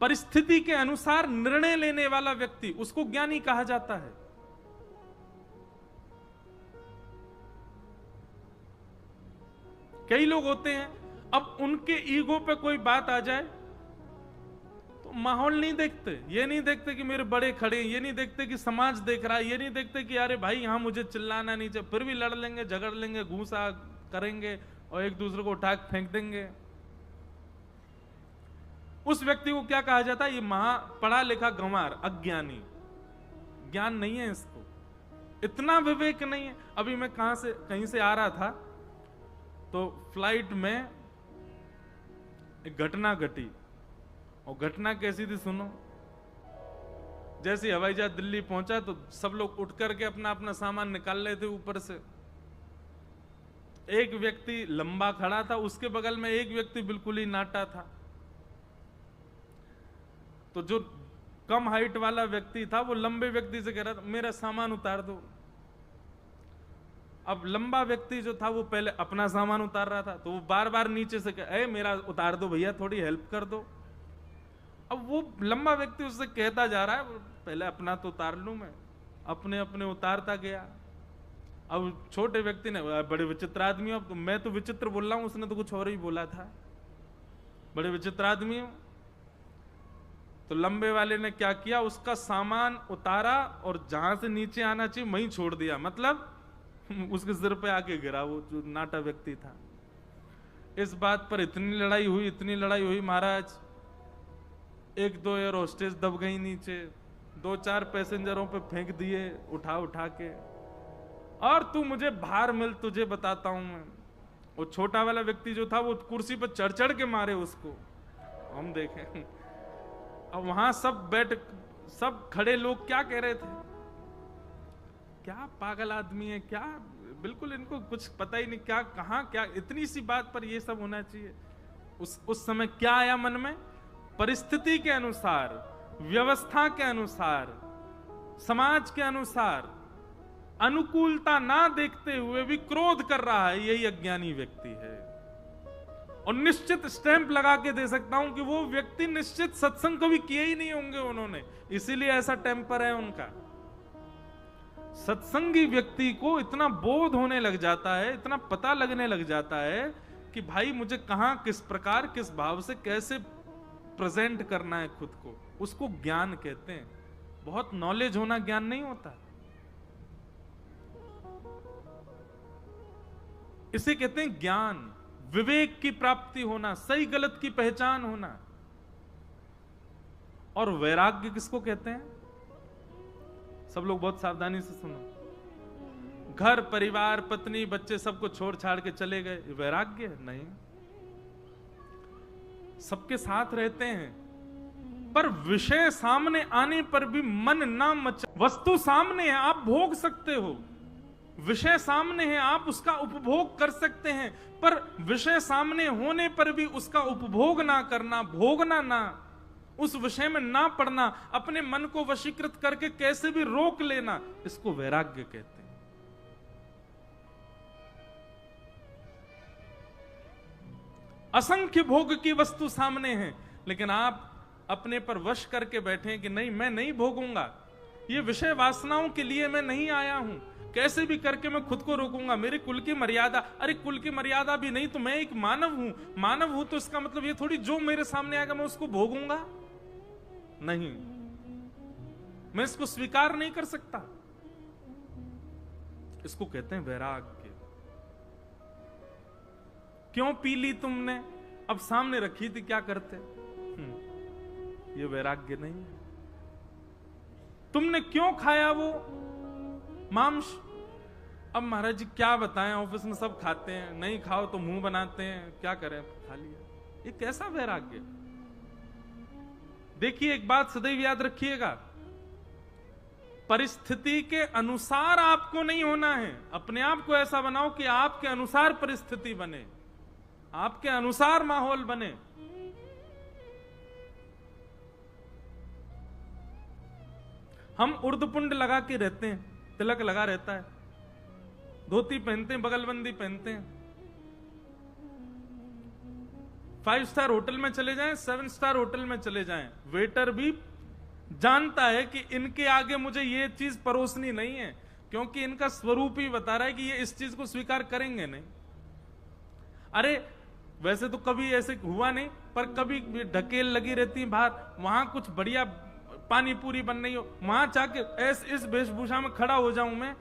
परिस्थिति के अनुसार निर्णय लेने वाला व्यक्ति, उसको ज्ञानी कहा जाता है। कई लोग होते हैं, अब उनके ईगो पे कोई बात आ जाए तो माहौल नहीं देखते, ये नहीं देखते कि मेरे बड़े खड़े हैं, ये नहीं देखते कि समाज देख रहा है, ये नहीं देखते कि अरे भाई यहां मुझे चिल्लाना नहीं चाहिए, फिर भी लड़ लेंगे, झगड़ लेंगे, घूसा करेंगे और एक दूसरे को उठा फेंक देंगे। उस व्यक्ति को क्या कहा जाता है? ये महा पढ़ा लिखा गंवार, अज्ञानी, ज्ञान नहीं है इसको, इतना विवेक नहीं है। अभी मैं कहीं से आ रहा था तो फ्लाइट में एक घटना घटी, और घटना कैसी थी सुनो। जैसे हवाई जहाज दिल्ली पहुंचा तो सब लोग उठ करके अपना अपना सामान निकाल रहे थे ऊपर से। एक व्यक्ति लंबा खड़ा था, उसके बगल में एक व्यक्ति बिल्कुल ही नाटा था। तो जो कम हाइट वाला व्यक्ति था वो लंबे व्यक्ति से कह रहा था मेरा सामान उतार दो। अब लंबा व्यक्ति जो था वो पहले अपना सामान उतार रहा था, तो वो बार बार नीचे से कहे मेरा उतार दो भैया, थोड़ी हेल्प कर दो। अब वो लंबा व्यक्ति उससे कहता जा रहा है पहले अपना तो उतार लूं मैं, अपने अपने उतारता गया। अब छोटे व्यक्ति ने, बड़े विचित्र आदमी हो, अब मैं तो विचित्र बोल रहा हूं, उसने तो कुछ और ही बोला था, बड़े विचित्र आदमी हो। तो लंबे वाले ने क्या किया, उसका सामान उतारा और जहां से नीचे आना चाहिए वहीं छोड़ दिया, मतलब उसके सिर पे आके गिरा वो जो नाटा व्यक्ति था। इस बात पर इतनी लड़ाई हुई महाराज, एक दो एयर होस्टेस दब गई नीचे, दो चार पैसेंजरों पे फेंक दिए उठा उठा के, और तू मुझे बाहर मिल, तुझे बताता हूं मैं। वो छोटा वाला व्यक्ति जो था वो कुर्सी पर चढ़ चढ़ के मारे उसको, हम देखें। अब वहां सब खड़े लोग क्या कह रहे थे, क्या पागल आदमी है, क्या बिल्कुल इनको कुछ पता ही नहीं, क्या कहां क्या इतनी सी बात पर ये सब होना चाहिए। उस समय क्या आया मन में, परिस्थिति के अनुसार, व्यवस्था के अनुसार, समाज के अनुसार अनुकूलता ना देखते हुए भी क्रोध कर रहा है, यही अज्ञानी व्यक्ति है। और निश्चित स्टैंप लगा के दे सकता हूं कि वो व्यक्ति निश्चित सत्संग कभी किए ही नहीं होंगे उन्होंने, इसीलिए ऐसा टेम्पर है उनका। सत्संगी व्यक्ति को इतना बोध होने लग जाता है, इतना पता लगने लग जाता है कि भाई मुझे कहां, किस प्रकार, किस भाव से कैसे प्रेजेंट करना है खुद को, उसको ज्ञान कहते हैं। बहुत नॉलेज होना ज्ञान नहीं होता, इसे कहते हैं ज्ञान, विवेक की प्राप्ति होना, सही गलत की पहचान होना। और वैराग्य किसको कहते हैं? सब लोग बहुत सावधानी से सुनो। घर परिवार पत्नी बच्चे सबको छोड़ छाड़ के चले गए, वैराग्य नहीं। सबके साथ रहते हैं पर विषय सामने आने पर भी मन ना मचा। वस्तु सामने है, आप भोग सकते हो, विषय सामने है, आप उसका उपभोग कर सकते हैं, पर विषय सामने होने पर भी उसका उपभोग ना करना, भोगना ना, उस विषय में ना पड़ना, अपने मन को वशीकृत करके कैसे भी रोक लेना, इसको वैराग्य कहते हैं। असंख्य भोग की वस्तु सामने है, लेकिन आप अपने पर वश करके बैठे कि नहीं, मैं नहीं भोगूंगा, ये विषय वासनाओं के लिए मैं नहीं आया हूं, कैसे भी करके मैं खुद को रोकूंगा, मेरे कुल की मर्यादा। अरे कुल की मर्यादा भी नहीं तो मैं एक मानव हूं, मानव हूं तो इसका मतलब ये थोड़ी जो मेरे सामने आएगा मैं उसको भोगूंगा, नहीं, मैं इसको स्वीकार नहीं कर सकता। इसको कहते हैं वैराग्य। क्यों पी ली तुमने, अब सामने रखी थी, क्या करते? ये वैराग्य नहीं है। तुमने क्यों खाया वो मांस, अब महाराज जी क्या बताएं, ऑफिस में सब खाते हैं, नहीं खाओ तो मुंह बनाते हैं, क्या करें, खा लिया। ये कैसा वैराग्य? देखिए एक बात सदैव याद रखिएगा, परिस्थिति के अनुसार आपको नहीं होना है। अपने आप को ऐसा बनाओ कि आपके अनुसार परिस्थिति बने, आपके अनुसार माहौल बने। हम उर्दपुंड लगा के रहते हैं, तिलक लगा रहता है, धोती पहनते हैं, बगलबंदी पहनते हैं, 5 स्टार होटल में चले जाएं, 7 स्टार होटल में चले जाएं, वेटर भी जानता है कि इनके आगे मुझे ये चीज परोसनी नहीं है, क्योंकि इनका स्वरूप ही बता रहा है कि ये इस चीज को स्वीकार करेंगे नहीं। अरे वैसे तो कभी ऐसे हुआ नहीं, पर कभी ढकेल लगी रहती है बाहर, वहां कुछ बढ़िया पानी पूरी बन रही हो, वहां जाके इस वेशभूषा में खड़ा हो जाऊं मैं,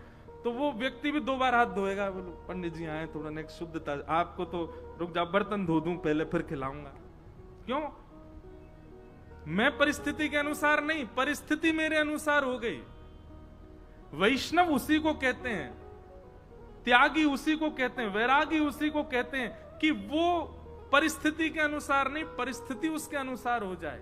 तो वो व्यक्ति भी 2 बार हाथ धोएगा, बोलो पंडित जी आए थोड़ा नेक्स्ट शुद्धता, आपको तो रुक जा बर्तन धो दूं पहले फिर खिलाऊंगा। क्यों? मैं परिस्थिति के अनुसार नहीं, परिस्थिति मेरे अनुसार हो गई। वैष्णव उसी को कहते हैं, त्यागी उसी को कहते हैं, वैरागी उसी को कहते हैं कि वो परिस्थिति के अनुसार नहीं, परिस्थिति उसके अनुसार हो जाए।